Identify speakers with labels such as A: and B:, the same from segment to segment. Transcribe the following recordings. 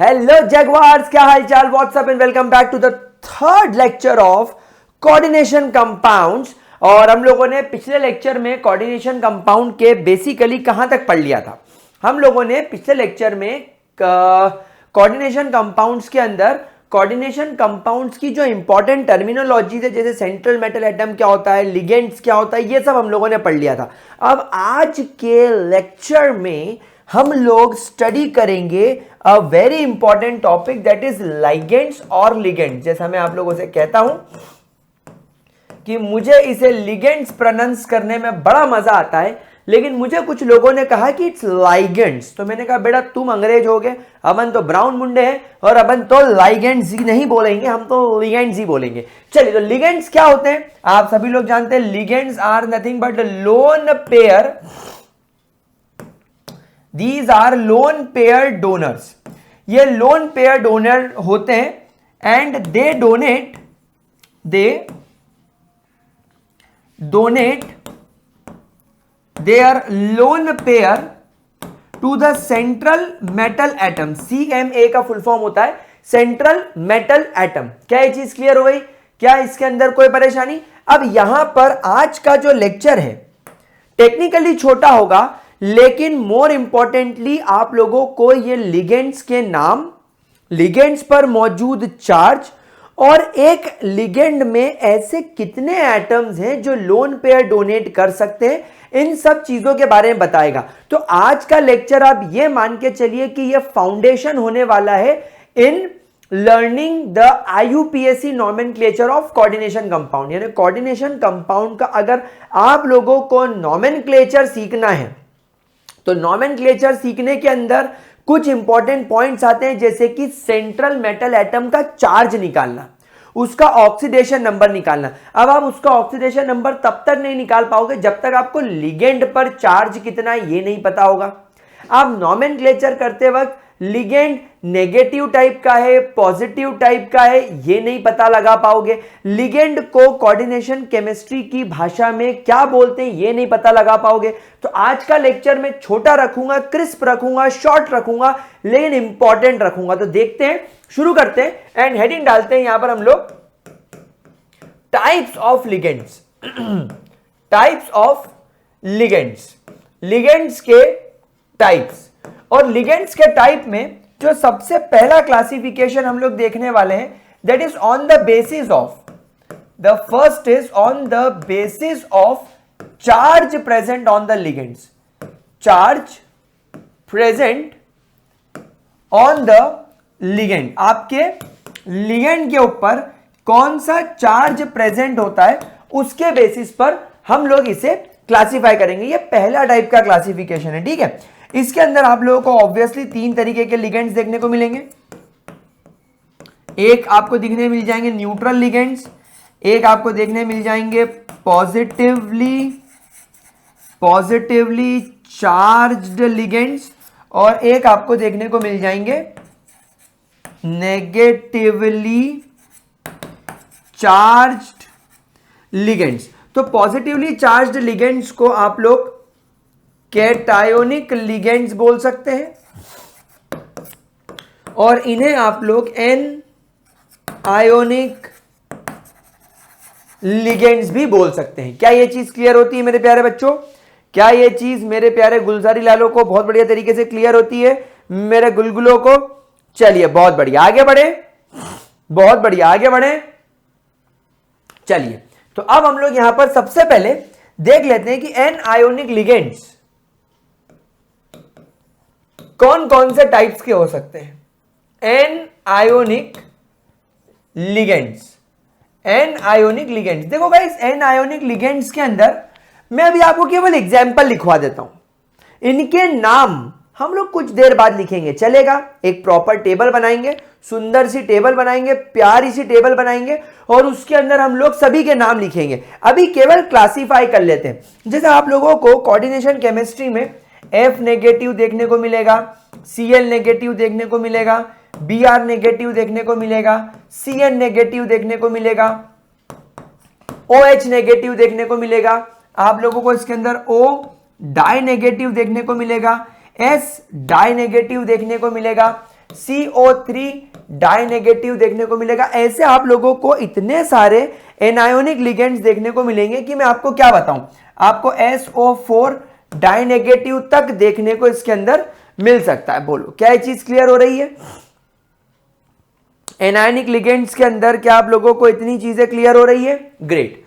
A: Hello जगवार्स, क्या हाल चाल, what's up and welcome back to the third lecture of coordination compounds. और हम लोगों ने पिछले लेक्चर में कोऑर्डिनेशन कंपाउंड के बेसिकली कहां तक पढ़ लिया था। हम लोगों ने पिछले लेक्चर में कोऑर्डिनेशन कंपाउंड्स के अंदर कोऑर्डिनेशन कंपाउंड्स की जो इंपॉर्टेंट टर्मिनोलॉजी है, जैसे सेंट्रल मेटल एटम क्या होता है, लिगेंड्स क्या होता है, ये सब हम लोगों ने पढ़ लिया था। अब आज के लेक्चर में हम लोग स्टडी करेंगे a very important topic, that is ligands और लिगेंड्स। जैसा मैं आप लोगों से कहता हूं कि मुझे इसे लिगेंड्स प्रोनाउंस करने में बड़ा मजा आता है, लेकिन मुझे कुछ लोगों ने कहा कि इट्स लिगेंड्स। तो मैंने कहा बेटा तुम अंग्रेज हो गए, अपन तो ब्राउन मुंडे हैं और अपन तो लिगेंड्स ही नहीं बोलेंगे, हम तो लिगेंड्स ही बोलेंगे। चलिए, तो लिगेंड्स क्या होते हैं आप सभी लोग जानते हैं। Ligands are nothing but lone pair, These are lone pair donors। ये लोन पेयर डोनर होते हैं and they donate their lone pair to the central metal atom। CMA का फुल फॉर्म होता है सेंट्रल मेटल एटम। क्या ये चीज clear हो गई? क्या इसके अंदर कोई परेशानी? अब यहां पर आज का जो लेक्चर है टेक्निकली छोटा होगा, लेकिन मोर इंपॉर्टेंटली आप लोगों को ये लिगेंड्स के नाम, लिगेंड्स पर मौजूद चार्ज और एक लिगेंड में ऐसे कितने एटम्स हैं जो लोन पेयर डोनेट कर सकते हैं, इन सब चीजों के बारे में बताएगा। तो आज का लेक्चर आप ये मान के चलिए कि ये फाउंडेशन होने वाला है in learning the IUPAC nomenclature of coordination compound. यानी कोऑर्डिनेशन कंपाउंड का अगर आप लोगों को नॉमेनक्लेचर सीखना है तो नॉमेनक्लेचर सीखने के अंदर कुछ इंपॉर्टेंट पॉइंट्स आते हैं, जैसे कि सेंट्रल मेटल एटम का चार्ज निकालना, उसका ऑक्सीडेशन नंबर निकालना। अब आप उसका ऑक्सीडेशन नंबर तब तक नहीं निकाल पाओगे जब तक आपको लिगेंड पर चार्ज कितना है ये नहीं पता होगा। आप नॉमेनक्लेचर करते वक्त लिगेंड नेगेटिव टाइप का है, पॉजिटिव टाइप का है, ये नहीं पता लगा पाओगे। लिगेंड को कोऑर्डिनेशन केमिस्ट्री की भाषा में क्या बोलते हैं ये नहीं पता लगा पाओगे। तो आज का लेक्चर में छोटा रखूंगा, क्रिस्प रखूंगा, शॉर्ट रखूंगा, लेकिन इंपॉर्टेंट रखूंगा। तो देखते हैं, शुरू करते हैं एंड हेडिंग डालते हैं यहां पर हम लोग types of ligands. Types of ligands, ligands के टाइप्स। और लिगेंड्स के टाइप में जो सबसे पहला क्लासिफिकेशन हम लोग देखने वाले हैं, that is on the basis of, the first is on the basis of charge present on the ligands. Charge present on the ligand, आपके लिगेंड के ऊपर कौन सा चार्ज प्रेजेंट होता है उसके बेसिस पर हम लोग इसे क्लासिफाई करेंगे। ये पहला टाइप का क्लासिफिकेशन है, ठीक है। इसके अंदर आप लोगों को ऑब्वियसली तीन तरीके के लिगेंड्स देखने को मिलेंगे। एक आपको दिखने मिल जाएंगे न्यूट्रल लिगेंड्स, एक आपको देखने मिल जाएंगे पॉजिटिवली चार्ज्ड लिगेंड्स, और एक आपको देखने को मिल जाएंगे नेगेटिवली चार्ज्ड लिगेंड्स। तो पॉजिटिवली चार्ज्ड लिगेंड्स को आप लोग कैटायोनिक लिगेंड्स बोल सकते हैं और इन्हें आप लोग एन आयोनिक लिगेंड्स भी बोल सकते हैं। क्या यह चीज क्लियर होती है मेरे प्यारे बच्चों? क्या यह चीज मेरे प्यारे गुलजारी लालों को बहुत बढ़िया तरीके से क्लियर होती है, मेरे गुलगुलों को? चलिए, बहुत बढ़िया, आगे बढ़े, बहुत बढ़िया, आगे बढ़े। चलिए, तो अब हम लोग यहां पर सबसे पहले देख लेते हैं कि एन आयोनिक लिगेंड्स कौन कौन से टाइप्स के हो सकते हैं। Anionic ligands, anionic ligands. देखो गाइस, एन आयोनिक लिगेंड्स के अंदर मैं अभी आपको केवल एग्जांपल लिखवा देता हूं। इनके नाम हम लोग कुछ देर बाद लिखेंगे, चलेगा। एक प्रॉपर टेबल बनाएंगे, सुंदर सी टेबल बनाएंगे, प्यारी सी टेबल बनाएंगे और उसके अंदर हम लोग सभी के नाम लिखेंगे। अभी केवल क्लासिफाई कर लेते हैं। जैसे आप लोगों को कोऑर्डिनेशन केमिस्ट्री में F नेगेटिव देखने को मिलेगा, Cl नेगेटिव देखने को मिलेगा, Br नेगेटिव देखने को मिलेगा, Cn नेगेटिव देखने को मिलेगा, OH नेगेटिव देखने को मिलेगा। आप लोगों को इसके अंदर O डाई नेगेटिव देखने को मिलेगा, S डाई नेगेटिव देखने को मिलेगा, CO3 डाई नेगेटिव देखने को मिलेगा। ऐसे आप लोगों को इतने सारे एनायोनिक लिगेंड्स देखने को मिलेंगे कि मैं आपको क्या बताऊं, आपको SO4 डाई नेगेटिव तक देखने को इसके अंदर मिल सकता है। बोलो क्या ये चीज क्लियर हो रही है? एनायनिक लिगेंड्स के अंदर क्या आप लोगों को इतनी चीजें क्लियर हो रही है? ग्रेट।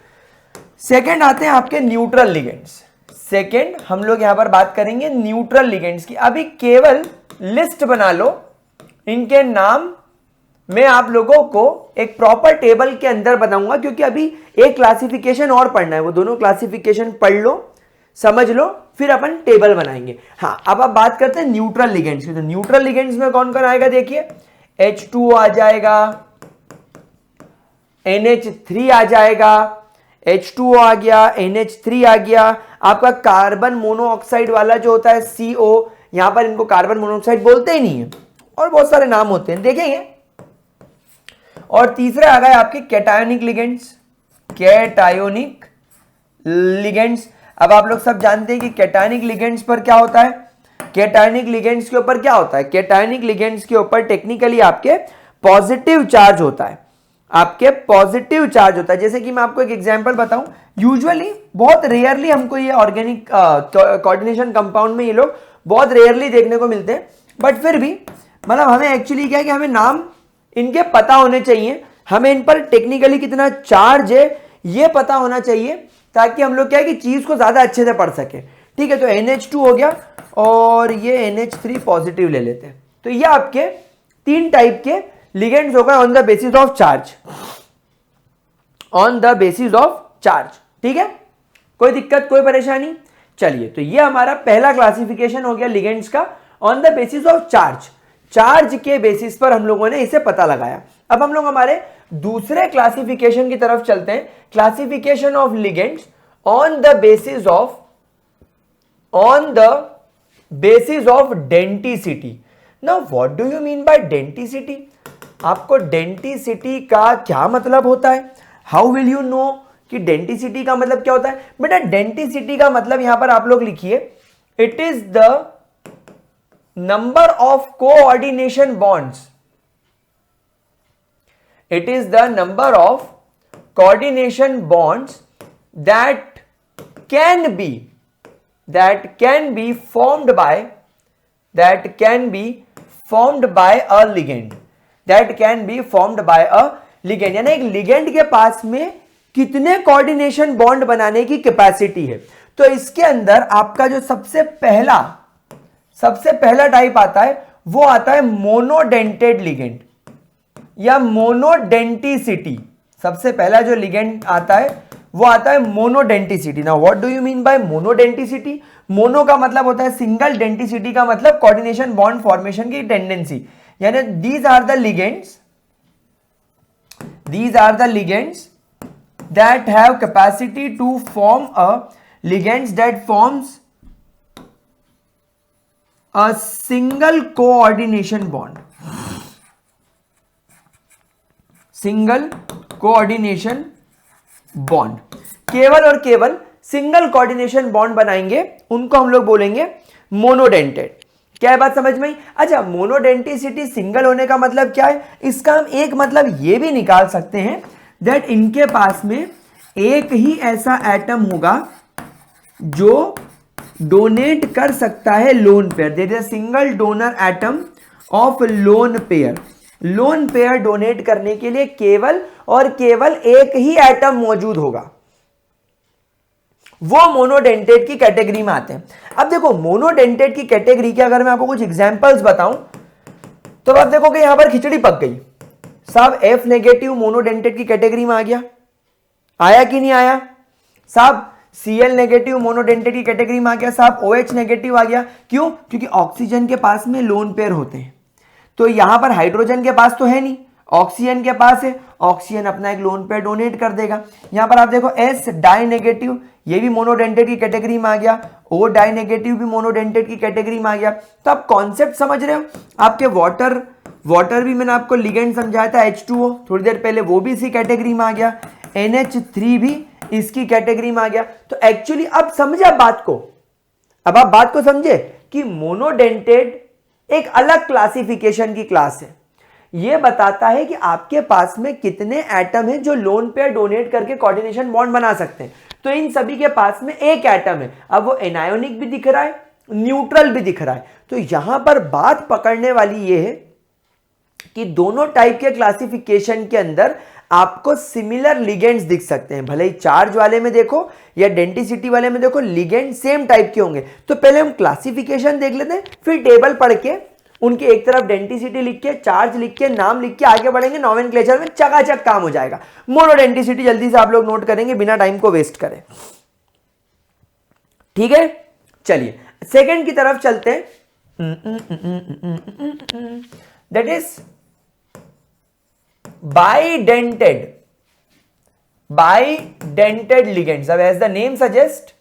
A: सेकंड आते हैं आपके न्यूट्रल लिगेंड्स। सेकंड हम लोग यहां पर बात करेंगे न्यूट्रल लिगेंड्स की। अभी केवल लिस्ट बना लो, इनके नाम मैं आप लोगों को एक प्रॉपर टेबल के अंदर बताऊंगा, क्योंकि अभी एक क्लासिफिकेशन और पढ़ना है, वो दोनों क्लासिफिकेशन पढ़ लो, समझ लो, फिर अपन टेबल बनाएंगे। हाँ, अब आप बात करते हैं न्यूट्रल लिगेंड्स की। तो न्यूट्रल लिगेंड्स में कौन कौन आएगा? देखिए H2O आ जाएगा, NH3 आ जाएगा, H2O आ गया, NH3 आ गया, आपका कार्बन मोनोऑक्साइड वाला जो होता है CO, यहां पर इनको कार्बन मोनोऑक्साइड बोलते ही नहीं है, और बहुत सारे नाम होते हैं, देखेंगे। और तीसरे आ गए आपके कैटायोनिक लिगेंड्स। कैटायोनिक लिगेंड्स, अब आप लोग सब जानते हैं कि कैटायोनिक लिगेंड्स पर क्या होता है? कैटायोनिक लिगेंड्स के ऊपर क्या होता है? कैटायोनिक लिगेंड्स के ऊपर टेक्निकली आपके पॉजिटिव चार्ज होता है, आपके पॉजिटिव चार्ज होता है। जैसे कि मैं आपको एक एग्जांपल बताऊं, यूजुअली बहुत रेयरली हमको ये ऑर्गेनिक कोऑर्डिनेशन कंपाउंड में ये लोग बहुत रेयरली देखने को मिलते हैं, बट फिर भी मतलब हमें एक्चुअली क्या है कि हमें नाम इनके पता होने चाहिए, हमें इन पर टेक्निकली कितना चार्ज है ये पता होना चाहिए, ताकि हम लोग क्या है कि चीज को ज्यादा अच्छे से पढ़ सके। ठीक है, तो NH2 हो गया और ये NH3 पॉजिटिव ले लेते हैं। तो ये आपके तीन टाइप के लिगेंड्स हो गए on the basis of charge, on the basis of charge. ठीक है, कोई दिक्कत, कोई परेशानी? चलिए, तो ये हमारा पहला क्लासिफिकेशन हो गया लिगेंड्स का on the basis of charge. Charge के बेसिस पर हम लोगों ने इसे पता लगाया। अब हम लोग हमारे दूसरे क्लासिफिकेशन की तरफ चलते हैं, classification of ligands on the basis of denticity. Now what do you mean bye denticity? आपको डेंटिसिटी का क्या मतलब होता है? हाउ विल यू नो कि डेंटिसिटी का मतलब क्या होता है? बेटा डेंटिसिटी का मतलब यहां पर आप लोग लिखिए, it is the number of coordination bonds, it is the number of coordination bonds that can be formed by a ligand, यानी एक लिगेंड के पास में कितने कोऑर्डिनेशन बॉन्ड बनाने की कैपेसिटी है। तो इसके अंदर आपका जो सबसे पहला टाइप आता है वो आता है मोनोडेंटेड लिगेंड या मोनोडेंटिसिटी। सबसे पहला जो लिगेंड आता है वो आता है monodenticity. Now what do you mean by monodenticity? Mono का मतलब होता है सिंगल, डेंटिसिटी का मतलब कोऑर्डिनेशन बॉन्ड फॉर्मेशन की टेंडेंसी, यानी these are the ligands that have capacity to form ligands that forms a single coordination bond, single coordination bond. केवल और केवल सिंगल कोऑर्डिनेशन बॉन्ड बनाएंगे, उनको हम लोग बोलेंगे मोनोडेंटेड। क्या है बात समझ में आई? अच्छा, मोनोडेंटिसिटी सिंगल होने का मतलब क्या है? इसका हम एक मतलब ये भी निकाल सकते हैं दैट इनके पास में एक ही ऐसा एटम होगा जो डोनेट कर सकता है lone pair. There is a single donor atom of lone pair. Lone pair donate करने के लिए केवल और केवल एक ही एटम मौजूद होगा, वो मोनोडेंटेड की कैटेगरी में आते हैं। अब देखो मोनोडेंटेड की कैटेगरी के अगर मैं आपको कुछ एग्जांपल्स बताऊं तो आप देखोगे यहां पर खिचड़ी पक गई। साहब F नेगेटिव मोनोडेंटेड की कैटेगरी में आ गया, आया कि नहीं आया? साहब Cl नेगेटिव मोनोडेंटेड की कैटेगरी में आ गया। साहब OH नेगेटिव आ गया। क्यों? क्योंकि ऑक्सीजन के पास में लोन पेयर होते हैं, तो यहां पर हाइड्रोजन के पास तो है नहीं, ऑक्सीजन के पास है, ऑक्सीजन अपना एक लोन पेयर डोनेट कर देगा। यहां पर आप देखो S डाई नेगेटिव, ये भी मोनोडेंटेड की कैटेगरी में आ गया, O डाई नेगेटिव भी मोनोडेंटेड की कैटेगरी में आ गया। तो आप कॉन्सेप्ट समझ रहे हो? आपके वाटर भी मैंने आपको लिगेंड समझाया था, H2O थोड़ी देर पहले, वो भी इसी कैटेगरी में आ गया। NH3 भी इसकी कैटेगरी में आ गया। तो एक्चुअली अब समझे आप बात को, अब आप बात को समझे कि मोनोडेंटेड एक अलग क्लासिफिकेशन की क्लास है। यह बताता है कि आपके पास में कितने एटम है जो लोन पेयर डोनेट करके कोऑर्डिनेशन बॉन्ड बना सकते हैं। तो इन सभी के पास में एक एटम है। अब वो एनायोनिक भी दिख रहा है, न्यूट्रल भी दिख रहा है। तो यहां पर बात पकड़ने वाली यह है कि दोनों टाइप के क्लासिफिकेशन के अंदर आपको सिमिलर लिगेंड्स दिख सकते हैं। भले ही चार्ज वाले में देखो या डेंसिटी वाले में देखो, लिगेंड सेम टाइप के होंगे। तो पहले हम क्लासिफिकेशन देख लेते हैं, फिर टेबल पढ़ के उनके एक तरफ डेंसिटी लिख के, चार्ज लिख के, नाम लिख के आगे बढ़ेंगे। नोमेनक्लेचर में चकाचक काम हो जाएगा। मोल और डेंसिटी जल्दी से आप लोग नोट करेंगे बिना टाइम को वेस्ट करें। ठीक है, चलिए सेकंड की तरफ चलते हैं। That is bidented ligands। अब as the name suggest,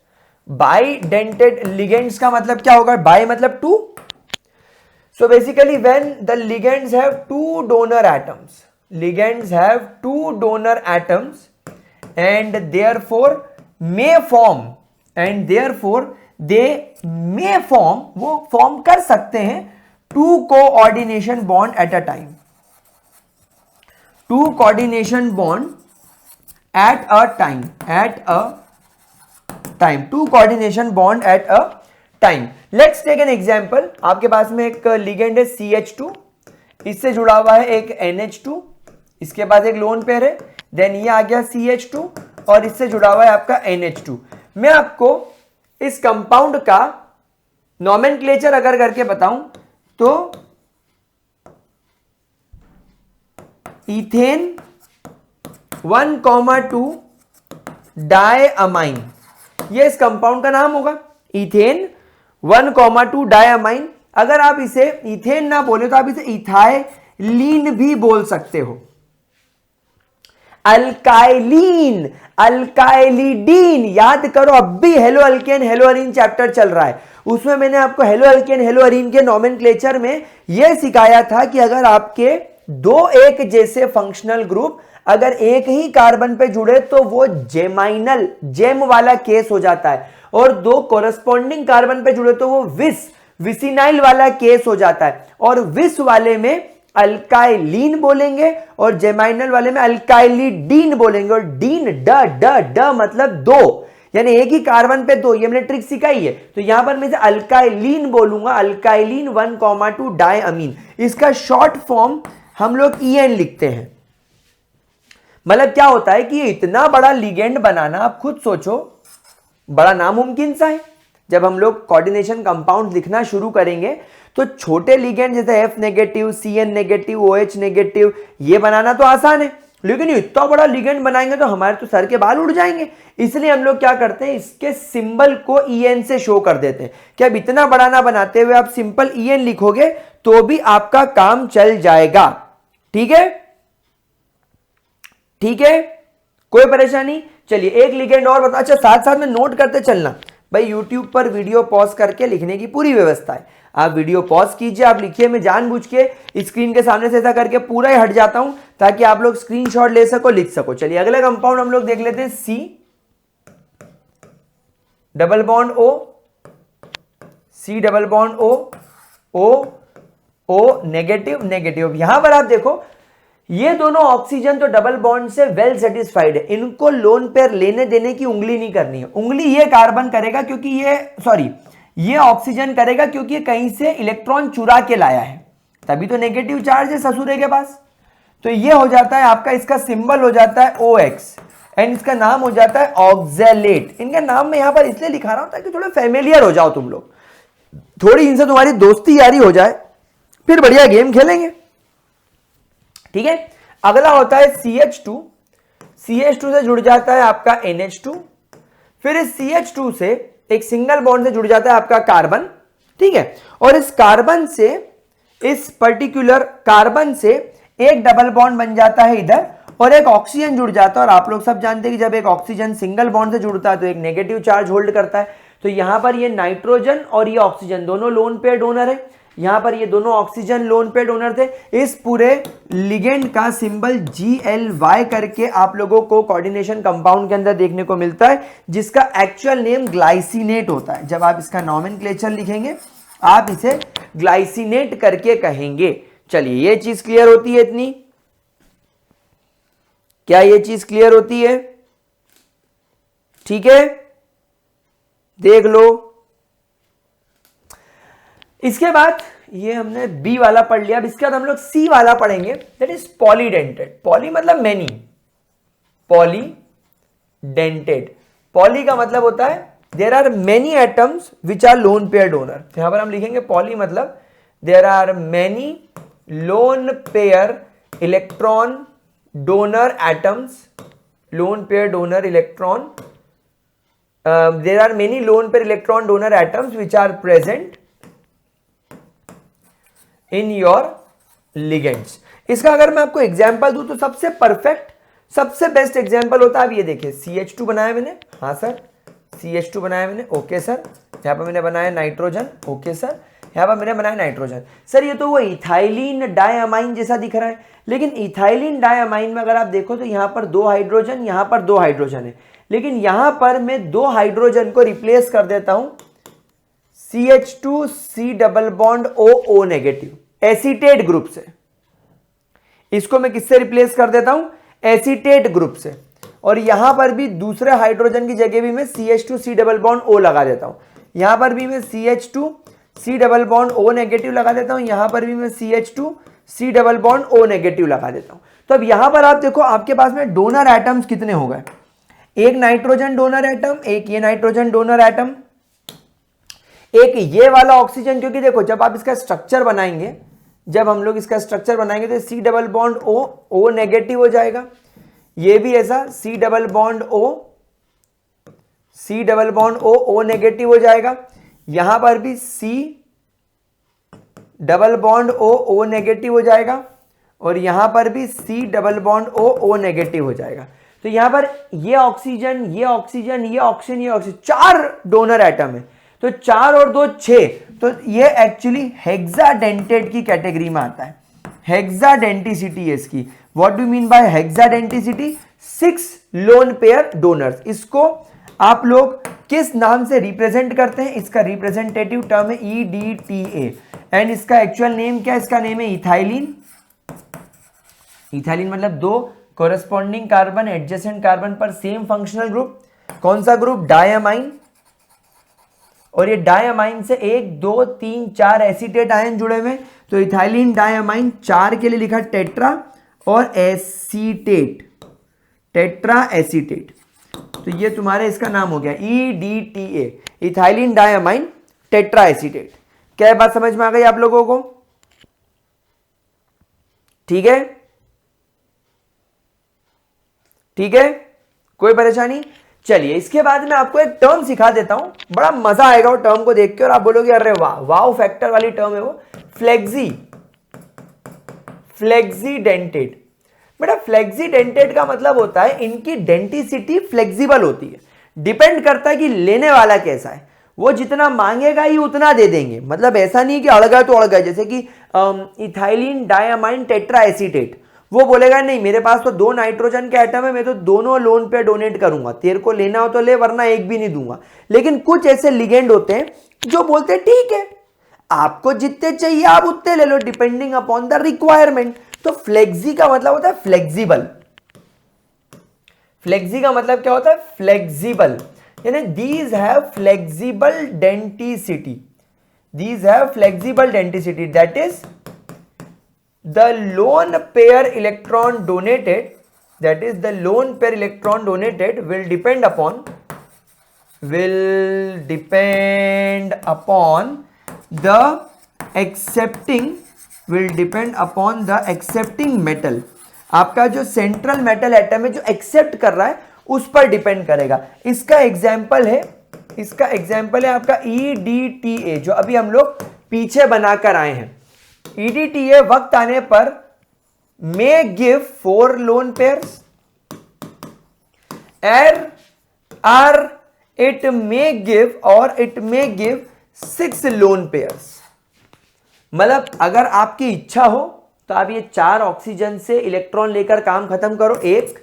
A: bidented ligands का मतलब क्या होगा? बाय मतलब two. So basically when the ligands have two donor atoms, ligands have two donor atoms and therefore may form, and therefore they may form, वो form कर सकते हैं two coordination bond at a time, two coordination bond at a time, two coordination bond at a time. Let's take an example. आपके पास में एक ligand है CH2, इससे जुड़ा हुआ है एक NH2, इसके पास एक लोन पेयर है। देन ये आ गया CH2 और इससे जुड़ा हुआ है आपका NH2। मैं आपको इस कंपाउंड का नोमेनक्लेचर अगर करके बताऊं तो इथेन 1,2 डायअमाइन, ये इस कंपाउंड का नाम होगा। Ethane 1,2 diamine. अगर आप इसे इथेन ना बोले तो आप इसे इथाइलीन भी बोल सकते हो। अल्काइलीन, अल्काइलिडीन, याद करो अब भी hello alkane hello Areen chapter चल रहा है, उसमें मैंने आपको हेलो अल्केन हेलो अरीन के नोमेनक्लेचर में यह सिखाया था कि अगर आपके दो एक जैसे फंक्शनल ग्रुप अगर एक ही कार्बन पे जुड़े तो वो जेमाइनल, जेम वाला केस हो जाता है, और दो कोरस्पॉन्डिंग कार्बन पे जुड़े तो वो विसिनाइल वाला केस हो जाता है। और विस वाले में अल्काइलीन बोलेंगे और जेमाइनल वाले में अल्काइलिडीन बोलेंगे। और डीन ड ड ड मतलब दो, यानी एक ही कार्बन पे दो, ये मैंने ट्रिक सिखाई है। तो यहां पर मैं अल्काइलीन बोलूंगा, अल्काइलीन 1,2 डायअमीन। इसका शॉर्ट फॉर्म हम लोग EN लिखते हैं। मतलब क्या होता है कि इतना बड़ा लिगेंड बनाना, आप खुद सोचो, बड़ा नामुमकिन सा है। जब हम लोग कोऑर्डिनेशन कंपाउंड लिखना शुरू करेंगे तो छोटे लिगेंड जैसे F negative, CN negative, OH negative, ये बनाना तो आसान है, लेकिन इतना बड़ा लिगेंड बनाएंगे तो हमारे तो सर के बाल उड़ जाएंगे। इसलिए हम लोग क्या करते हैं, इसके सिंबल को EN से शो कर देते हैं कि अब इतना बड़ा ना बनाते हुए आप सिंपल EN लिखोगे तो भी आपका काम चल जाएगा। ठीक है, ठीक है, कोई परेशानी? चलिए एक लिगेंड और बता। अच्छा, साथ साथ में नोट करते चलना भाई। YouTube पर वीडियो पॉज करके लिखने की पूरी व्यवस्था है। आप वीडियो पॉज कीजिए, आप लिखिए। मैं जानबूझ के स्क्रीन के सामने से ऐसा करके पूरा ही हट जाता हूं ताकि आप लोग स्क्रीनशॉट ले सको, लिख सको। चलिए अगले कंपाउंड हम लोग देख लेते हैं। C double bond O, C double bond O, O negative negative. यहां पर आप देखो ये दोनों ऑक्सीजन तो डबल बॉन्ड से वेल सेटिस्फाइड है, इनको लोन पेयर लेने देने की उंगली नहीं करनी है। उंगली ये कार्बन करेगा क्योंकि ये ऑक्सीजन करेगा क्योंकि ये कहीं से इलेक्ट्रॉन चुरा के लाया है, तभी तो नेगेटिव चार्ज है ससुरे के पास। तो ये हो जाता है आपका, इसका सिंबल हो जाता है OX एंड इसका नाम हो जाता है ऑक्जेलेट। इनका नाम मैं यहां पर इसलिए लिखा रहा हूं ताकि थोड़ा फेमिलियर हो जाओ तुम लोग, थोड़ी इनसे तुम्हारी दोस्ती यारी हो जाए, फिर बढ़िया गेम खेलेंगे। ठीक है, अगला होता है CH2। CH2 से जुड़ जाता है आपका NH2, फिर इस CH2 से एक सिंगल बॉन्ड से जुड़ जाता है आपका कार्बन। ठीक है, और इस कार्बन से, इस पर्टिकुलर कार्बन से एक डबल बॉन्ड बन जाता है इधर और एक ऑक्सीजन जुड़ जाता है। और आप लोग सब जानते हैं कि जब एक ऑक्सीजन सिंगल बॉन्ड से जुड़ता है तो एक नेगेटिव चार्ज होल्ड करता है। तो यहां पर ये नाइट्रोजन और ये ऑक्सीजन दोनों लोन पेयर डोनर है, यहां पर ये दोनों ऑक्सीजन लोन पेयर डोनर थे। इस पूरे लिगेंड का सिंबल GLY करके आप लोगों को कोऑर्डिनेशन कंपाउंड के अंदर देखने को मिलता है, जिसका एक्चुअल नेम ग्लाइसिनेट होता है। जब आप इसका नोमेनक्लेचर लिखेंगे आप इसे ग्लाइसिनेट करके कहेंगे। चलिए ये चीज क्लियर होती है इतनी, क्या ये चीज क्लियर होती है? ठीक है, देख लो। इसके बाद ये हमने बी वाला पढ़ लिया, अब इसके बाद हम लोग सी वाला पढ़ेंगे, दैट इज पॉलीडेंटेड। पॉली मतलब मैनी, पॉलीडेंटेड। पॉली का मतलब होता है there are many atoms which are lone pair donor. यहां पर हम लिखेंगे पॉली मतलब there are many lone pair electron donor atoms, lone pair donor electron, there are many lone pair electron donor atoms which are present in your ligands। इसका अगर मैं आपको example दूं तो सबसे परफेक्ट, सबसे बेस्ट एग्जांपल होता है, अब ये देखिए CH2 बनाया मैंने, हाँ सर CH2 बनाया मैंने, ओके सर। यहाँ पर मैंने बनाया नाइट्रोजन, ओके सर। यहाँ पर मैंने बनाया नाइट्रोजन, सर ये तो वो इथाइलिन डायअमाइन जैसा दिख रहा है, लेकिन इथाइलिन डायअमाइन में अगर आप देखो तो यहाँ पर 2 हाइड्रोजन, यहाँ पर 2 हाइड्रोजन है, लेकिन यहां पर मैं 2 हाइड्रोजन को रिप्लेस कर देता हूं CH2C double bond OO negative acetate group से। इसको मैं किससे रिप्लेस कर देता हूं? एसीटेट ग्रुप से। और यहां पर भी दूसरे हाइड्रोजन की जगह भी मैं CH2C डबल बॉन्ड O लगा देता हूं। यहां पर भी मैं CH2C double bond O negative लगा देता हूं, यहां पर भी मैं CH2C double bond O negative लगा देता हूं। तो अब यहां पर आप देखो आपके पास में डोनर एटम्स कितने हो गए? एक नाइट्रोजन डोनर एटम, एक ये नाइट्रोजन डोनर एटम, एक ये वाला ऑक्सीजन। क्योंकि देखो जब आप इसका स्ट्रक्चर बनाएंगे, जब हम लोग इसका स्ट्रक्चर बनाएंगे तो C double bond O negative हो जाएगा, ये भी ऐसा C double bond O negative हो जाएगा, यहां पर भी C double bond O negative हो जाएगा, और यहां पर भी C double bond O negative हो जाएगा। तो यहां पर ये ऑक्सीजन, ये ऑक्सीजन, ये ऑक्सीजन, ये ऑक्सीजन, 4 डोनर एटम है। तो 4 और 2 6, तो ये एक्चुअली हेक्साडेंटेड की कैटेगरी में आता है। हेक्साडेंटिसिटी है इसकी। What do mean by hexadenticity? 6 lone pair donors. इसको आप लोग किस नाम से रिप्रेजेंट करते हैं? इसका रिप्रेजेंटेटिव टर्म है EDTA, एंड इसका एक्चुअल नेम क्या है? इसका नेम है इथाइलिन। इथाइलिन मतलब 2 कोरेस्पॉन्डिंग कार्बन एडजेसेंट कार्बन पर सेम फंक्शनल ग्रुप। कौन सा ग्रुप? डायमाइन। और ये डायमाइन से 1 2 3 4 एसीटेट आयन जुड़े हुए, तो इथाइलिन डायमाइन 4 के लिए लिखा टेट्रा और एसीटेट, टेट्रा एसीटेट। तो ये तुम्हारे इसका नाम हो गया EDTA, ethylene diamine tetra acetate. क्या बात समझ में आ गई आप लोगों को? ठीक है, ठीक है, कोई परेशानी? चलिए इसके बाद मैं आपको एक टर्म सिखा देता हूं, बड़ा मजा आएगा वो टर्म को देख के, और आप बोलोगे अरे वाह, वाव फैक्टर वाली टर्म है वो, फ्लेक्सीडेंटेड। बेटा फ्लेक्सीडेंटेड का मतलब होता है इनकी डेंटिसिटी फ्लेक्सिबल होती है। डिपेंड करता है कि लेने वाला कैसा है, वो जितना मांगेगा ही उतना दे देंगे। मतलब ऐसा नहीं कि अड़गा तो अड़गा, जैसे कि इथाइलिन डायमाइन टेट्रा एसीटेट, वो बोलेगा नहीं मेरे पास तो 2 नाइट्रोजन के एटम है, मैं तो दोनों लोन पे डोनेट करूंगा, तेरे को लेना हो तो ले वरना एक भी नहीं दूंगा। लेकिन कुछ ऐसे लिगेंड होते हैं जो बोलते हैं ठीक है आपको जितने चाहिए आप उतने ले लो, डिपेंडिंग अपॉन द रिक्वायरमेंट। तो फ्लेक्सी का मतलब होता है फ्लेक्सिबल। फ्लेक्सी का मतलब क्या होता है? फ्लेक्सिबल, यानी these have flexible denticity, these have flexible denticity, that is the lone pair electron donated, that is the lone pair electron donated will depend upon the accepting metal। आपका जो central metal atom है जो accept कर रहा है उस पर depend करेगा। इसका एग्जाम्पल है आपका EDTA, जो अभी हम लोग पीछे बनाकर आए हैं। EDTA वक्त आने पर may give 4 lone pairs or it may give 6 lone pairs। मतलब अगर आपकी इच्छा हो तो आप ये 4 ऑक्सीजन से इलेक्ट्रॉन लेकर काम खत्म करो, 1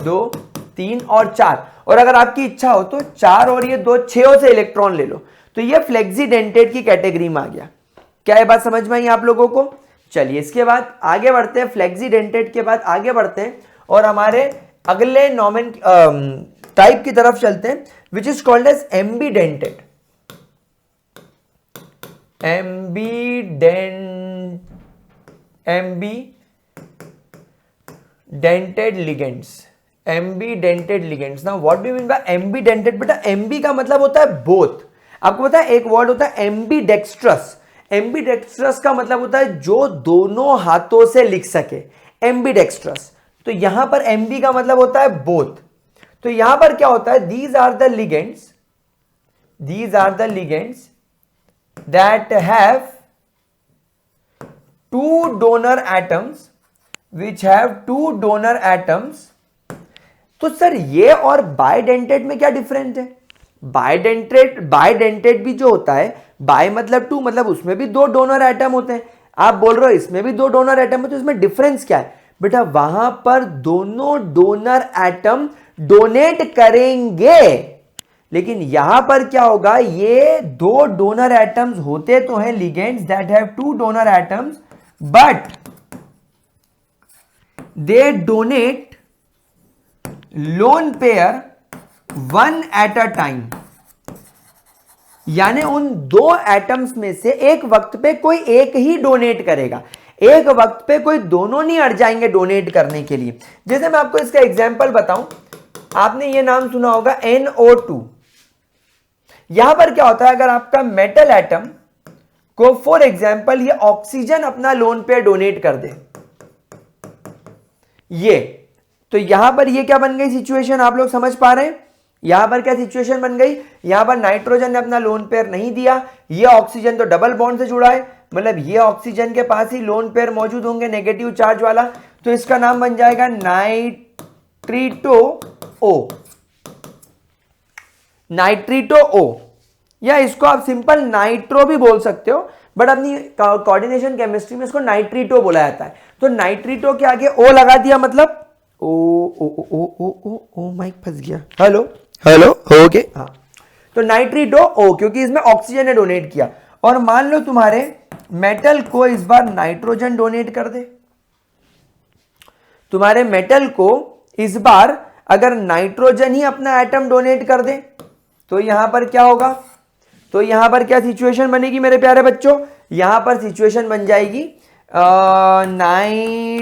A: 2 3 और 4, और अगर आपकी इच्छा हो तो 4 और ये 2 6 से इलेक्ट्रॉन ले लो। तो ये फ्लेक्सीडेंटेड की कैटेगरी में आ गया। क्या ये बात समझ में आई आप लोगों को? चलिए इसके बाद आगे बढ़ते हैं, फ्लेक्सीडेंटेड के बाद आगे बढ़ते हैं और हमारे अगले नॉमेन टाइप की तरफ चलते हैं, which is called as ambidentate. Ambidentate ligands. Ambidentate ligands. Now what do you mean by ambidentate? बेटा एम्बी का मतलब होता है बोथ। आपको पता है एक वर्ड होता है एम्बीडेक्स्ट्रस। एम्बीडेक्स्ट्रस का मतलब होता है जो दोनों हाथों से लिख सके, एम्बीडेक्स्ट्रस। तो यहां पर एम्बी का मतलब होता है बोथ। तो यहां पर क्या होता है, these are the ligands that have two donor atoms, which have two donor atoms. तो सर ये और बाइडेंटेड में क्या डिफरेंस है? बाइडेंटेड भी जो होता है, बाय मतलब टू, मतलब उसमें भी दो डोनर एटम होते हैं। आप बोल रहे हो इसमें भी दो डोनर एटम होते हैं, इसमें डिफरेंस क्या है? बेटा वहां पर दोनों डोनर एटम डोनेट करेंगे, लेकिन यहां पर क्या होगा, ये दो डोनर एटम्स होते तो हैं ligands that have two donor atoms, but they donate lone pair one at a time. यानी उन दो एटम्स में से एक वक्त पे कोई एक ही डोनेट करेगा, एक वक्त पे कोई दोनों नहीं अड़ जाएंगे डोनेट करने के लिए। जैसे मैं आपको इसका एग्जांपल बताऊं, आपने ये नाम सुना होगा NO2। यहां पर क्या होता है, अगर आपका मेटल एटम को फॉर एग्जांपल ये ऑक्सीजन अपना लोन पेयर डोनेट कर दे, ये तो यहां पर ये क्या बन गई सिचुएशन, आप लोग समझ पा रहे हैं? यहां पर क्या सिचुएशन बन गई, यहां पर नाइट्रोजन ने अपना लोन पेयर नहीं दिया, ये ऑक्सीजन तो डबल बॉन्ड से जुड़ा है, मतलब ये ऑक्सीजन के पास ही लोन पेयर मौजूद होंगे नेगेटिव चार्ज वाला, तो इसका नाम बन जाएगा नाइट्रिटो ओ। नाइट्रिटो ओ, या इसको आप सिंपल नाइट्रो भी बोल सकते हो, बट अपनी कोऑर्डिनेशन केमिस्ट्री में इसको नाइट्रिटो बोला जाता है। तो नाइट्रिटो के आगे ओ लगा दिया, मतलब ओ ओ ओ ओ ओ ओ ओ माइक फंस गया, हेलो हेलो, ओके हाँ। तो नाइट्रिटो ओ, क्योंकि इसमें ऑक्सीजन ने डोनेट किया। और मान लो तुम्हारे मेटल को इस बार नाइट्रोजन डोनेट कर दे, तुम्हारे मेटल को इस बार अगर नाइट्रोजन ही अपना एटम डोनेट कर दे, तो यहां पर क्या होगा, तो यहां पर क्या सिचुएशन बनेगी मेरे प्यारे बच्चों, यहां पर सिचुएशन बन जाएगी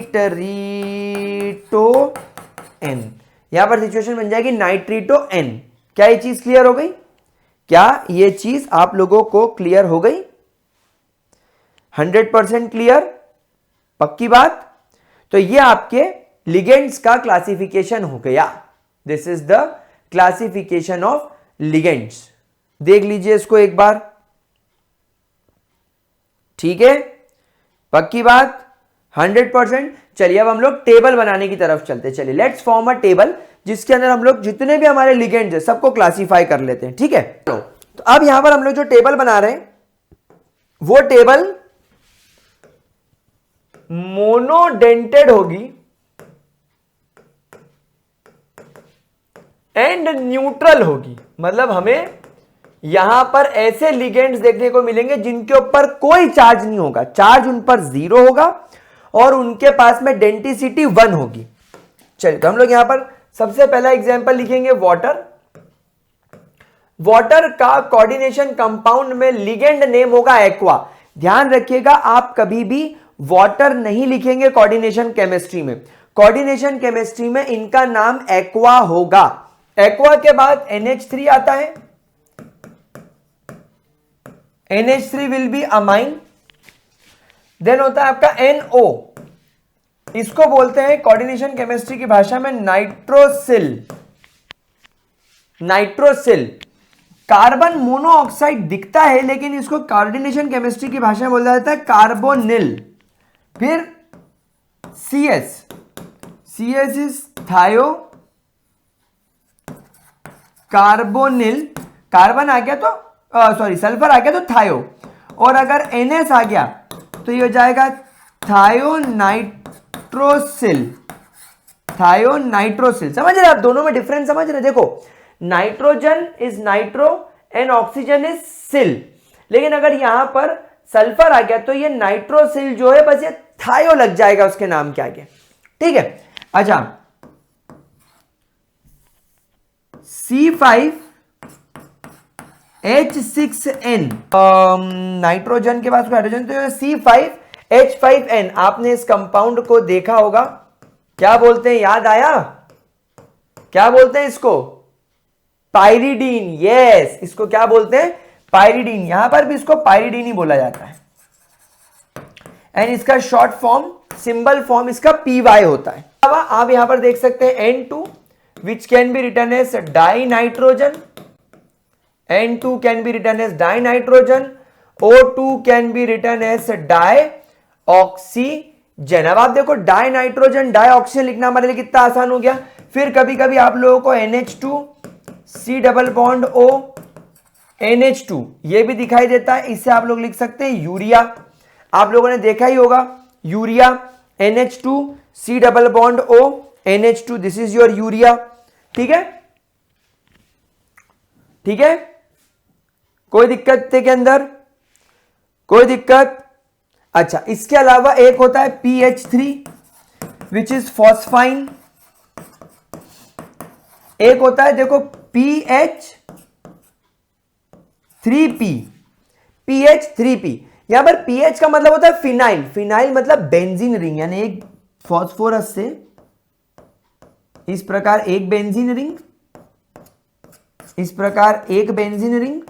A: नाइट्रिटो एन। यहां पर सिचुएशन बन जाएगी नाइट्रिटो एन। क्या ये चीज क्लियर हो गई? क्या ये चीज आप लोगों को क्लियर हो गई? 100% क्लियर, पक्की बात? तो ये आपके लिगेंड्स का क्लासिफिकेशन हो गया। This is the classification of ligands. देख लीजिए इसको एक बार, ठीक है, पक्की बात 100%। चलिए अब हम लोग टेबल बनाने की तरफ चलते हैं। चलिए लेट्स फॉर्म अ टेबल जिसके अंदर हम लोग जितने भी हमारे लिगेंड्स हैं सबको क्लासिफाई कर लेते हैं, ठीक है। तो अब यहां पर हम लोग जो टेबल बना रहे हैं वो टेबल मोनोडेंटेड होगी एंड न्यूट्रल होगी। मतलब हमें यहां पर ऐसे लिगेंड्स देखने को मिलेंगे जिनके ऊपर कोई चार्ज नहीं होगा, चार्ज उन पर 0 होगा और उनके पास में डेंसिटी 1 होगी। चलिए तो हम लोग यहां पर सबसे पहला एग्जांपल लिखेंगे वाटर। वाटर का कोऑर्डिनेशन कंपाउंड में लिगेंड नेम होगा एक्वा। ध्यान रखिएगा आप कभी भी वाटर नहीं लिखेंगे कोऑर्डिनेशन केमिस्ट्री में, कोऑर्डिनेशन केमिस्ट्री में इनका नाम एक्वा होगा। एक्वा के बाद NH3 आता है, NH3 will be amine. Then होता है आपका NO, इसको बोलते हैं कोऑर्डिनेशन केमिस्ट्री की भाषा में नाइट्रोसिल। नाइट्रोसिल कार्बन मोनोऑक्साइड दिखता है लेकिन इसको कोऑर्डिनेशन केमिस्ट्री की भाषा में बोला जाता है कार्बोनिल। फिर CS, CS इज थायो कार्बोनिल, कार्बन आ गया तो सॉरी सल्फर आ गया तो थायो, और अगर NS आ गया तो ये हो जाएगा थायोनाइट्रोसिल। थायोनाइट्रोसिल, समझ रहे आप दोनों में डिफरेंस समझ रहे? देखो nitrogen is nitro and oxygen is सिल, लेकिन अगर यहां पर सल्फर आ गया तो ये नाइट्रोसिल जो है बस ये थायो लग जाएगा उसके नाम के आगे, ठीक है। अच्छा, C5H6N, नाइट्रोजन के पास हाइड्रोजन, तो C5H5N, आपने इस कंपाउंड को देखा होगा, क्या बोलते हैं, याद आया, क्या बोलते हैं इसको, पाइरिडीन। यस, इसको क्या बोलते हैं, पाइरिडीन। यहां पर भी इसको पाइरिडीन ही बोला जाता है, एंड इसका शॉर्ट फॉर्म, सिंबल फॉर्म इसका PY होता है। आप यहां पर देख सकते हैं N2 which can be written as dinitrogen, N2 can be written as dinitrogen, O2 can be written as dioxygen। अब आप देखो डाइनाइट्रोजन डाइऑक्सीजन लिखना हमारे लिए कितना आसान हो गया। फिर कभी कभी आप लोगों को NH2 C double bond O NH2 ये भी दिखाई देता है, इससे आप लोग लिख सकते हैं यूरिया। आप लोगों ने देखा ही होगा urea, NH2 C double bond O NH2, this is your urea, ठीक है, ठीक है, कोई दिक्कत थे के अंदर, कोई दिक्कत। अच्छा, इसके अलावा एक होता है PH3 विच इज फॉस्फाइन, एक होता है देखो PH3P, यहां पर PH का मतलब होता है फिनाइल, फिनाइल मतलब बेंजीन रिंग, यानी एक फॉस्फोरस से इस प्रकार एक बेंजीन रिंग, इस प्रकार एक बेंजीन रिंग,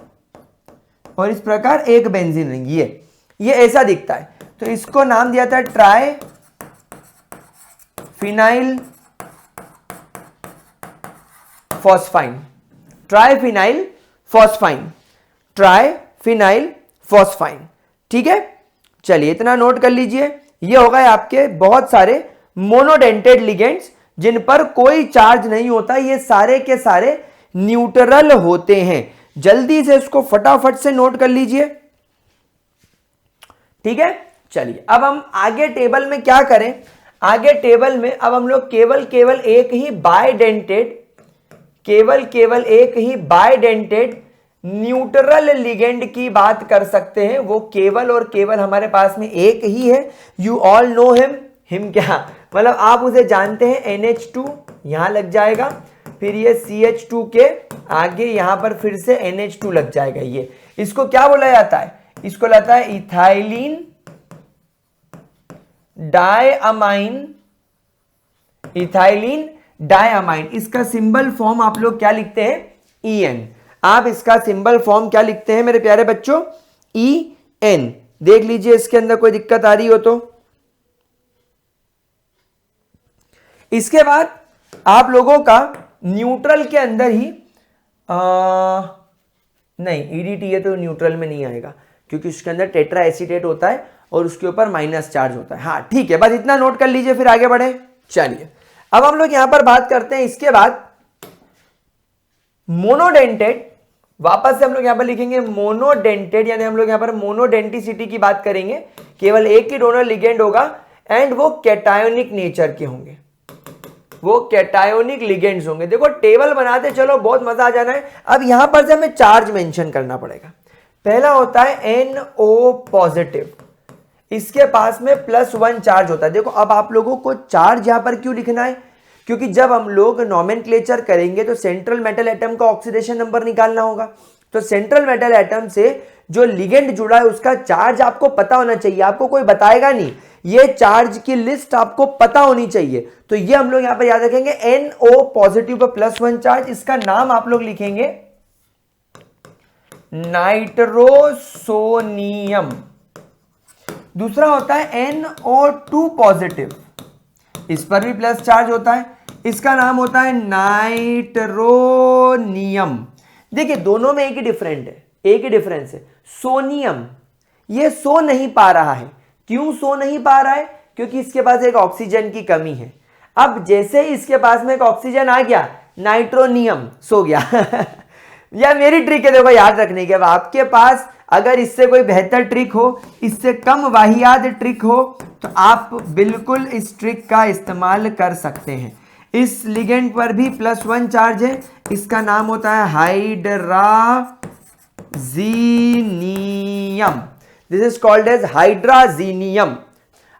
A: और इस प्रकार एक बेंजीन रिंग, ये ऐसा दिखता है। तो इसको नाम दिया था try phenyl phosphine, triphenyl phosphine, triphenyl phosphine, ठीक है। चलिए इतना नोट कर लीजिए, ये हो गए आपके बहुत सारे मोनोडेंटेड लिगेंड्स जिन पर कोई चार्ज नहीं होता, ये सारे के सारे न्यूट्रल होते हैं। जल्दी से इसको फटाफट से नोट कर लीजिए, ठीक है। चलिए अब हम आगे टेबल में क्या करें, आगे टेबल में अब हम लोग केवल एक ही बायडेंटेड, केवल एक ही बायडेंटेड न्यूट्रल लिगेंड की बात कर सकते हैं। वो केवल और केवल हमारे पास में एक ही है, यू ऑल नो हिम क्या मतलब आप उसे जानते हैं, NH2 यहां लग जाएगा, फिर ये CH2 के आगे यहां पर फिर से NH2 लग जाएगा। ये इसको क्या बोला जाता है, इसको लगता है इथाइलिन डायअमाइन, इथाइलिन डायअमाइन। इसका सिंबल फॉर्म आप लोग क्या लिखते हैं, EN। आप इसका सिंबल फॉर्म क्या लिखते हैं मेरे प्यारे बच्चों, EN। देख लीजिए इसके अंदर कोई दिक्कत आ रही हो तो। इसके बाद आप लोगों का न्यूट्रल के अंदर ही नहीं, EDTA तो न्यूट्रल में नहीं आएगा क्योंकि उसके अंदर टेट्रा एसीटेट होता है और उसके ऊपर माइनस चार्ज होता है। हाँ ठीक है, बस इतना नोट कर लीजिए फिर आगे बढ़े। चलिए अब हम लोग यहां पर बात करते हैं, इसके बाद मोनोडेंटेड, वापस से हम लोग यहां पर लिखेंगे मोनोडेंटेड, यानी हम लोग यहां पर मोनोडेंटिसिटी की बात करेंगे। केवल एक ही डोनर लिगेंड होगा एंड वो कैटायोनिक नेचर के होंगे, वो कैटायोनिक लिगेंड्स होंगे। देखो टेबल बनाते चलो, बहुत मजा आ जाना है। अब यहां पर से हमें चार्ज मेंशन करना पड़ेगा। पहला होता है NO पॉजिटिव, इसके पास में +1 चार्ज होता है। देखो अब आप लोगों को चार्ज यहां पर क्यों लिखना है, क्योंकि जब हम लोग नोमेनक्लेचर करेंगे तो सेंट्रल मेटल एटम का ऑक्सीडेशन नंबर निकालना होगा। तो सेंट्रल मेटल एटम से जो लिगेंड जुड़ा है उसका चार्ज आपको पता होना चाहिए, आपको कोई बताएगा नहीं, ये चार्ज की लिस्ट आपको पता होनी चाहिए। तो ये हम लोग यहां पर याद रखेंगे NO पॉजिटिव पर +1 चार्ज, इसका नाम आप लोग लिखेंगे नाइट्रोसोनियम। दूसरा होता है NO2 पॉजिटिव, इस पर भी प्लस चार्ज होता है, इसका नाम होता है नाइट्रोनियम। देखिए दोनों में एक ही डिफरेंट है, एक ही डिफरेंस है। सोनियम ये सो नहीं पा रहा है, क्यों सो नहीं पा रहा है, क्योंकि इसके पास एक ऑक्सीजन की कमी है। अब जैसे ही इसके पास में एक ऑक्सीजन आ गया, नाइट्रोनियम सो गया यह मेरी ट्रिक है, देखो याद रखने के। अब आपके पास अगर इससे कोई बेहतर ट्रिक हो, इससे कम वाहियात ट्रिक हो, तो आप बिल्कुल इस ट्रिक का इस्तेमाल कर सकते हैं। इस लिगेंड पर भी +1 चार्ज है, इसका नाम होता है hydrazinium. This is called as hydrazinium.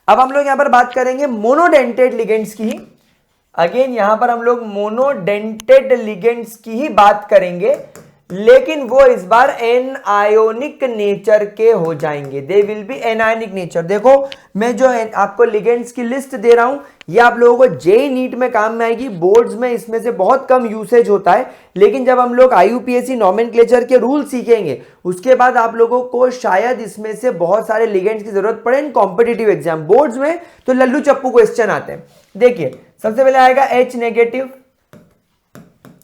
A: अब हम लोग यहां पर बात करेंगे मोनोडेंटेड लिगेंड्स की। अगेन यहां पर हम लोग मोनोडेंटेड लिगेंड्स की ही बात करेंगे, लेकिन वो इस बार एनायोनिक नेचर के हो जाएंगे। They will be anionic nature. देखो मैं जो आपको लिगेंड्स की लिस्ट दे रहा हूं, ये आप लोगों को जेईई नीट में काम में आएगी। बोर्ड्स में इसमें से बहुत कम यूसेज होता है, लेकिन जब हम लोग आईयूपीएसी नॉमेनक्लेचर के रूल सीखेंगे उसके बाद आप लोगों को शायद इसमें से बहुत सारे लिगेंड्स की जरूरत पड़े इन कॉम्पिटिटिव एग्जाम। बोर्ड्स में तो लल्लू चप्पू क्वेश्चन आते हैं। देखिए सबसे पहले आएगा H नेगेटिव,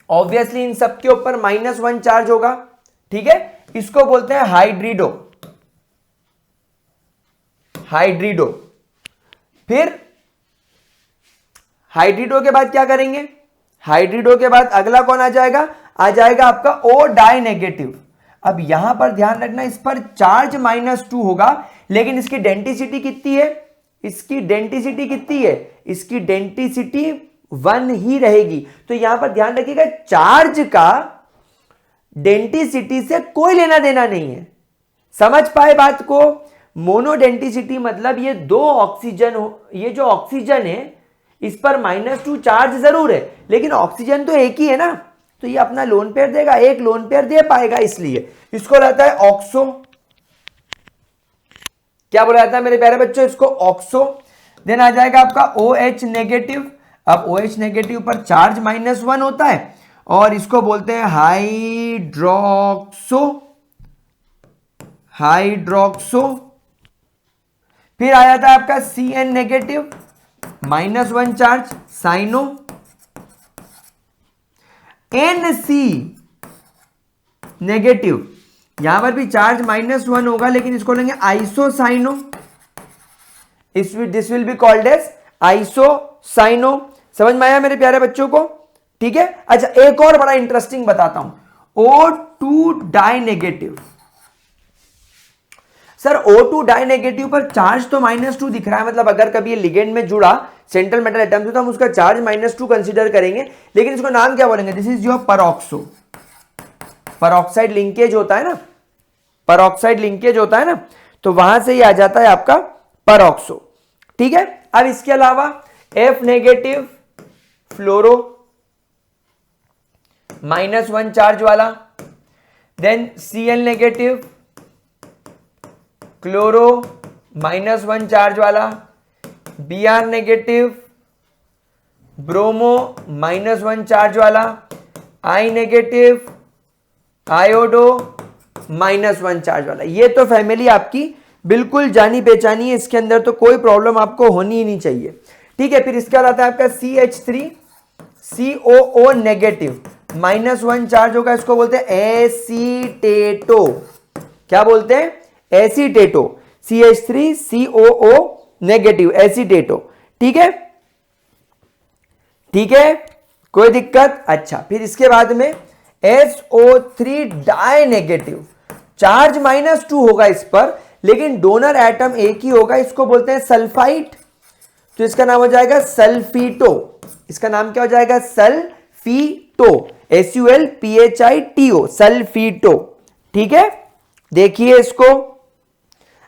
A: ऑब्वियसली इन सबके ऊपर -1 चार्ज होगा, ठीक है। इसको बोलते हैं हाइड्रिडो, हाइड्रिडो। फिर हाइड्रिडो के बाद क्या करेंगे, हाइड्रिडो के बाद अगला कौन आ जाएगा, आ जाएगा आपका O डाई नेगेटिव। अब यहां पर ध्यान रखना, इस पर चार्ज -2 होगा, लेकिन इसकी डेंसिटी कितनी है, इसकी डेंसिटी कितनी है, इसकी डेंसिटी 1 ही रहेगी। तो यहां पर ध्यान रखिएगा चार्ज का डेंसिटी से कोई लेना देना नहीं है। समझ पाए बात को। मोनोडेंसिटी मतलब ये दो ऑक्सीजन हो, ये जो ऑक्सीजन है इस पर -2 चार्ज जरूर है, लेकिन ऑक्सीजन तो एक ही है ना, तो ये अपना लोन पेयर देगा, एक लोन पेयर दे पाएगा, इसलिए इसको रहता है ऑक्सो। क्या बोला जाता है मेरे प्यारे बच्चों, इसको ऑक्सो। देन आ जाएगा आपका OH नेगेटिव। अब OH नेगेटिव पर चार्ज -1 होता है और इसको बोलते हैं हाइड्रोक्सो, हाइड्रोक्सो। फिर आ जाता है आपका CN negative, -1 charge, cyano. NC negative, यहां पर भी चार्ज -1 होगा, लेकिन इसको लेंगे isocyano. This will be called as isocyano. समझ में आया मेरे प्यारे बच्चों को, ठीक है। अच्छा एक और बड़ा इंटरेस्टिंग बताता हूं, O2 die negative. Sir O2 die negative पर चार्ज तो -2 दिख रहा है, मतलब अगर कभी ये लिगेंड में जुड़ा सेंट्रल मेटल एटम से तो हम उसका चार्ज -2 कंसीडर करेंगे, लेकिन इसको नाम क्या बोलेंगे, this is your peroxo. Peroxide linkage होता है ना, परऑक्साइड लिंकेज होता है ना, तो वहां से ये आ जाता है आपका परऑक्सो, ठीक है। अब इसके अलावा F नेगेटिव फ्लोरो, -1 चार्ज वाला। Then Cl negative chloro, -1 charge वाला। Br नेगेटिव ब्रोमो, -1 चार्ज वाला। I नेगेटिव आयोडो, -1 चार्ज वाला। ये तो फैमिली आपकी बिल्कुल जानी पहचानी है, इसके अंदर तो कोई प्रॉब्लम आपको होनी ही नहीं चाहिए, ठीक है। फिर इसके बाद आता है आपका CH3 COO नेगेटिव, -1 चार्ज होगा, इसको बोलते हैं एसीटेटो। क्या बोलते हैं, एसीटेटो। CH3 COO नेगेटिव, एसीटेटो, ठीक है, ठीक है, कोई दिक्कत। अच्छा फिर इसके बाद में SO3 डाई नेगेटिव, चार्ज -2 होगा इस पर, लेकिन डोनर एटम एक ही होगा, इसको बोलते हैं सल्फाइड। तो इसका नाम हो जाएगा सल्फीटो। इसका नाम क्या हो जाएगा, सल्फीटो, SULPHITO, सल्फीटो, ठीक है। देखिए इसको।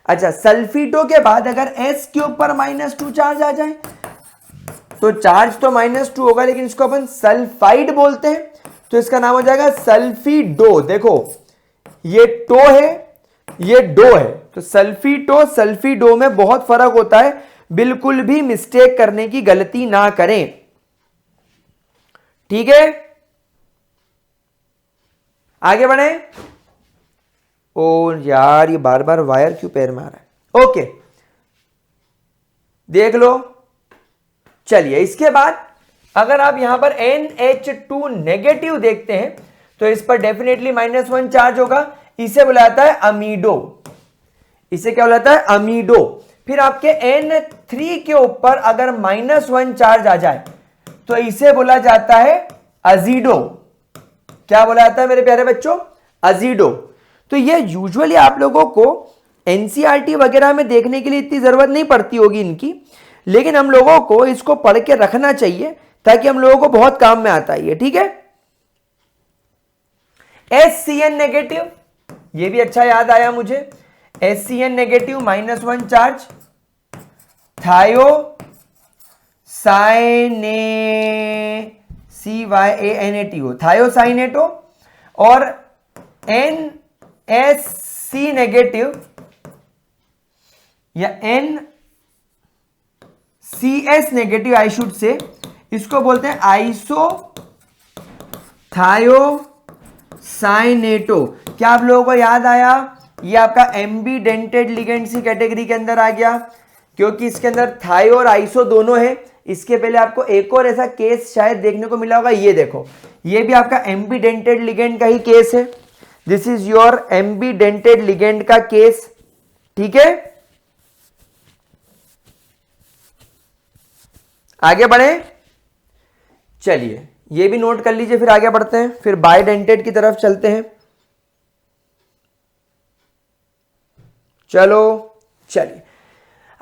A: अच्छा सल्फीटो के बाद अगर S के ऊपर -2 चार्ज आ जाए तो चार्ज तो -2 होगा, लेकिन इसको अपन सल्फाइड बोलते हैं, तो इसका नाम हो जाएगा सल्फीडो। देखो ये टो है, ये डो है, तो सल्फीटो सल्फीडो में बहुत फर्क होता है, बिल्कुल भी मिस्टेक करने की गलती ना करें, ठीक है। आगे बढ़े। ओ यार ये बार बार वायर क्यों पैर में आ रहा है, ओके देख लो। चलिए इसके बाद अगर आप यहां पर NH2 नेगेटिव देखते हैं तो इस पर डेफिनेटली -1 चार्ज होगा, इसे बुलाया जाता है अमीडो। इसे क्या बुलाता है, अमीडो। फिर आपके N3 के ऊपर अगर -1 चार्ज आ जाए तो इसे बोला जाता है अजीडो। क्या बोला जाता है मेरे प्यारे बच्चों, अजीडो। तो ये यूजुअली आप लोगों को एनसीईआरटी वगैरह में देखने के लिए इतनी जरूरत नहीं पड़ती होगी इनकी, लेकिन हम लोगों को इसको पढ़ के रखना चाहिए ताकि हम लोगों को बहुत काम में आता है ये, ठीक है। SCN नेगेटिव, ये भी अच्छा याद आया मुझे। HCN नेगेटिव -1 चार्ज, थायो साइने CYANATO थायोसाइनेटो, और NSC नेगेटिव या NCS negative I should say, इसको बोलते हैं आइसो थायोसाइनेटो। क्या आप लोगों को याद आया? ये आपका एम्बीडेंटेड लिगेंड की कैटेगरी के अंदर आ गया, क्योंकि इसके अंदर थायो और आइसो दोनों है। इसके पहले आपको एक और ऐसा केस शायद देखने को मिला होगा, ये देखो, ये भी आपका एम्बीडेंटेड लिगेंड का ही केस है। दिस इज योर एम्बीडेंटेड लिगेंड का केस, ठीक है। आगे बढ़े, चलिए ये भी नोट कर लीजिए, फिर आगे बढ़ते हैं, फिर बाइडेंटेड की तरफ चलते हैं। चलो चलिए,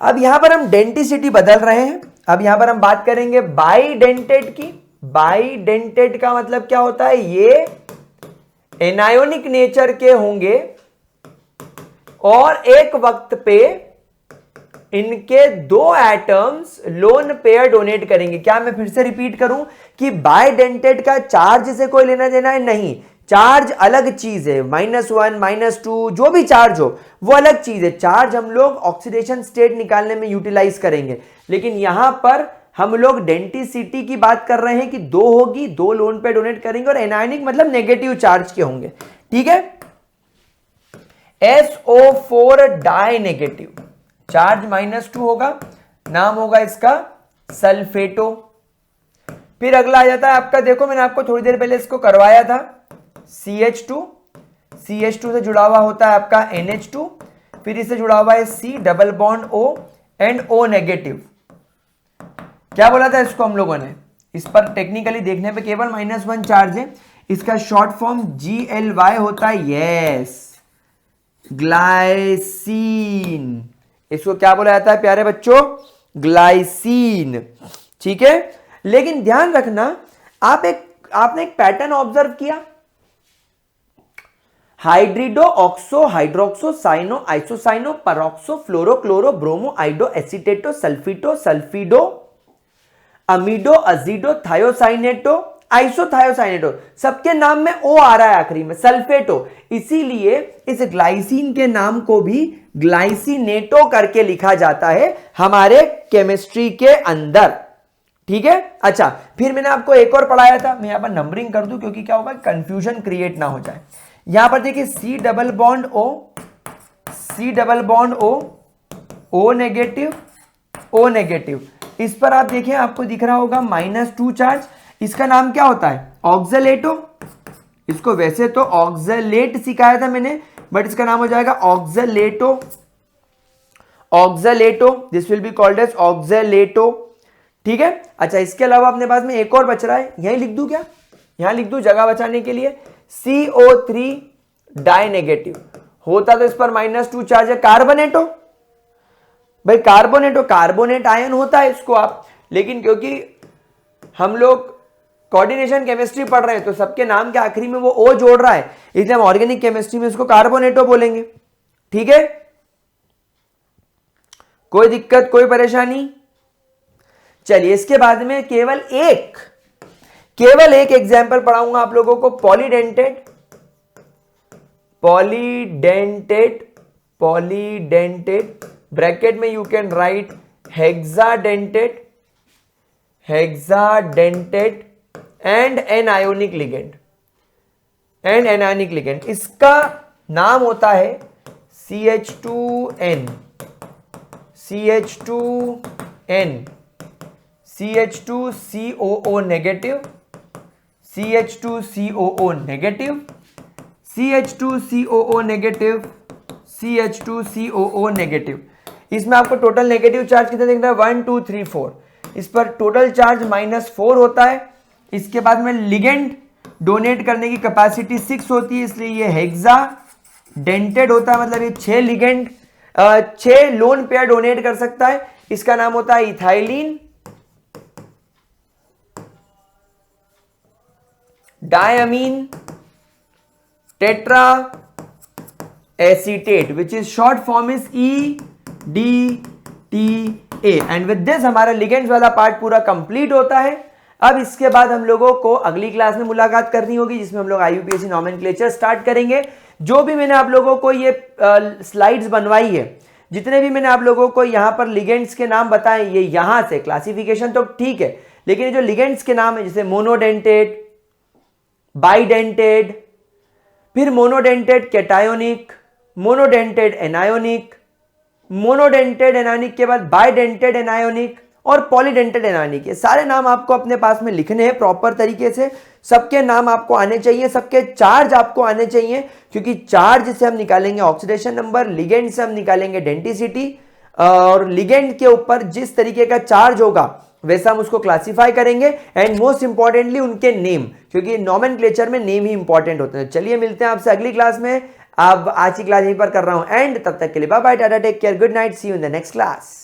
A: अब यहां पर हम डेंटिसिटी बदल रहे हैं। अब यहां पर हम बात करेंगे बाइडेंटेड की। बाइडेंटेड का मतलब क्या होता है? ये एनायोनिक नेचर के होंगे और एक वक्त पे इनके दो एटम्स लोन पेयर डोनेट करेंगे। क्या मैं फिर से रिपीट करूं कि बाइडेंटेड का चार्ज से कोई लेना देना है? नहीं, चार्ज अलग चीज है। -1 -2 जो भी चार्ज हो वो अलग चीज है। चार्ज हम लोग ऑक्सीडेशन स्टेट निकालने में यूटिलाइज करेंगे, लेकिन यहां पर हम लोग डेंटिसिटी की बात कर रहे हैं कि दो होगी, दो लोन पेयर डोनेट करेंगे, और एनायनिक मतलब नेगेटिव चार्ज के होंगे, ठीक है। SO4 डाई नेगेटिव, चार्ज -2 होगा, नाम होगा इसका सल्फेटो। फिर अगला आ जाता है आपका, देखो मैंने आपको थोड़ी देर पहले इसको करवाया था, CH2 से जुड़ा हुआ होता है आपका NH2, फिर इससे जुड़ा हुआ है C double bond O and O negative. क्या बोला था इसको हम लोगों ने? इस पर टेक्निकली देखने पे केवल -1 चार्ज है। इसका शॉर्ट फॉर्म GLY होता है, यस, ग्लाइसिन। इसको क्या बोला जाता है प्यारे बच्चों? ग्लाइसिन, ठीक है। लेकिन ध्यान रखना, आपने एक पैटर्न ऑब्जर्व किया, hydrido oxo hydroxo cyano isocyano peroxo fluoro chloro bromo iodo acetato sulphito sulphido amido azido thiocyanato isothiocyanato, सबके नाम में ओ आ रहा है आखिरी में, सल्फेटो। इसीलिए इस ग्लाइसिन के नाम को भी ग्लाइसिनेटो करके लिखा जाता है हमारे केमिस्ट्री के अंदर, ठीक है। अच्छा, फिर मैंने आपको एक और पढ़ाया था, मैं यहां पर नंबरिंग कर दूं क्योंकि क्या होगा, कंफ्यूजन क्रिएट ना हो जाए। यहां पर देखिए C double bond O, O negative, O negative. इस पर आप देखिए, आपको दिख रहा होगा -2 चार्ज। इसका नाम क्या होता है? ऑक्सलेटो। इसको वैसे तो ऑक्सलेट सिखाया था मैंने, बट इसका नाम हो जाएगा oxalato. This will be called as oxalato, ठीक है। अच्छा, इसके अलावा अपने पास में एक और बच रहा है, यहीं लिख दूं क्या? यहां लिख दूं जगह बचाने के लिए, CO3 डाई नेगेटिव। होता तो इस पर -2 चार्ज है, कार्बोनेटो। भाई कार्बोनेट आयन होता है इसको आप, लेकिन क्योंकि हम लोग कोऑर्डिनेशन केमिस्ट्री पढ़ रहे हैं तो सबके नाम के आखिरी में वो O जोड़ रहा है, इसलिए हम ऑर्गेनिक केमिस्ट्री में इसको कार्बोनेटो बोलेंगे, ठीक है। कोई दिक्कत, कोई परेशानी? चलिए, इसके बाद में केवल एक एग्जाम्पल पढ़ाऊंगा आप लोगों को, पॉलीडेंटेड, ब्रैकेट में you can write hexadentate and anionic ligand. इसका नाम होता है CH2N, CH2COO negative, CH2COO negative. इसमें आपको टोटल नेगेटिव चार्ज कितना दिख रहा है? 1 2 3 4। इस पर टोटल चार्ज -4 होता है। इसके बाद में लिगेंड डोनेट करने की कैपेसिटी 6 होती है, इसलिए ये हेक्सा डेंटेड होता है, मतलब ये 6 लिगेंड 6 लोन पेयर डोनेट कर सकता है। इसका नाम होता है ethylene, diamine, tetra acetate which is short form is EDTA and with this हमारा लिगेंड्स वाला पार्ट पूरा कंप्लीट होता है। अब इसके बाद हम लोगों को अगली क्लास में मुलाकात करनी होगी जिसमें हम लोग IUPAC नॉमेनक्लेचर स्टार्ट करेंगे। जो भी मैंने आप लोगों को ये स्लाइड्स बनवाई है, जितने भी मैंने आप लोगों को यहाँ पर लिगेंड्स के नाम बताए, ये यहाँ से क्लासिफिकेशन तो ठीक है, लेकिन ये जो लिगेंड्स के नाम है जैसे मोनोडेंटेड, बाइडेंटेड, फिर monodentate cationic, monodentate anionic, monodentate anionic के बाद बाइडेंटेड एनायोनिक और पॉलीडेंटेड एनायोनिक, ये सारे नाम आपको अपने पास में लिखने हैं प्रॉपर तरीके से। सबके नाम आपको आने चाहिए, सबके चार्ज आपको आने चाहिए, क्योंकि चार्ज से हम निकालेंगे ऑक्सीडेशन नंबर, लिगेंड से हम निकालेंगे डेंसिटी, और लिगेंड के ऊपर जिस तरीके का चार्ज होगा वैसा हम उसको क्लासिफाई करेंगे। एंड मोस्ट इंपॉर्टेंटली उनके नेम, क्योंकि नॉमेनक्लेचर में नेम ही इंपॉर्टेंट होते हैं। चलिए मिलते हैं आपसे अगली क्लास में। अब आज की क्लास यहीं पर कर रहा हूं एंड तब तक के लिए bye bye, tata, take care, good night, see you in the next class.